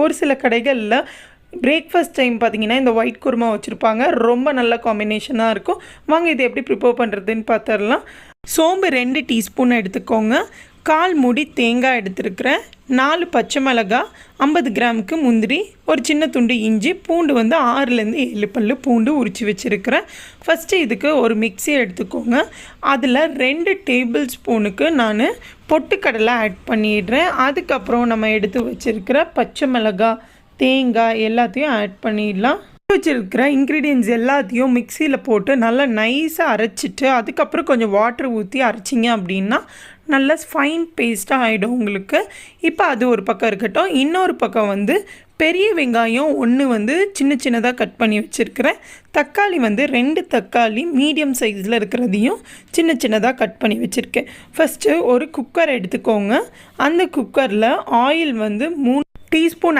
ஒரு சில கடைகளில் பிரேக்ஃபாஸ்ட் டைம் பார்த்திங்கன்னா இந்த ஒயிட் குருமா வச்சுருப்பாங்க. ரொம்ப நல்ல காம்பினேஷனாக இருக்கும். வாங்க இது எப்படி ப்ரிப்பேர் பண்ணுறதுன்னு பார்த்துடலாம். சோம்பு 2 டீஸ்பூன் எடுத்துக்கோங்க. 1/4 மூடி தேங்காய் எடுத்துருக்கிறேன். 4 பச்சை மிளகாய், 50 கிராமுக்கு முந்திரி, ஒரு சின்ன துண்டு இஞ்சி, பூண்டு வந்து 6லேருந்து 7 பல் பூண்டு உரித்து வச்சுருக்கிறேன். ஃபஸ்ட்டு இதுக்கு ஒரு மிக்ஸி எடுத்துக்கோங்க. அதில் 2 டேபிள் ஸ்பூனுக்கு நான் பொட்டுக்கடலை ஆட் பண்ணிடுறேன். அதுக்கப்புறம் நம்ம எடுத்து வச்சுருக்கிற பச்சை மிளகாய், தேங்காய் எல்லாத்தையும் ஆட் பண்ணிடலாம். வச்சுருக்கிற இன்க்ரீடியன்ட்ஸ் எல்லாத்தையும் மிக்சியில் போட்டு நல்லா நைஸாக அரைச்சிட்டு அதுக்கப்புறம் கொஞ்சம் வாட்டர் ஊற்றி அரைச்சிங்க அப்படின்னா நல்லா ஃபைன் பேஸ்ட்டாக ஆகிடும் உங்களுக்கு. இப்போ அது ஒரு பக்கம் இருக்கட்டும். இன்னொரு பக்கம் வந்து பெரிய வெங்காயம் 1 வந்து சின்ன சின்னதாக கட் பண்ணி வச்சுருக்கிறேன். தக்காளி வந்து 2 தக்காளி மீடியம் சைஸில் இருக்கிறதையும் சின்ன சின்னதாக கட் பண்ணி வச்சுருக்கேன். ஃபஸ்ட்டு ஒரு குக்கர் எடுத்துக்கோங்க. அந்த குக்கரில் ஆயில் வந்து 3 டீஸ்பூன்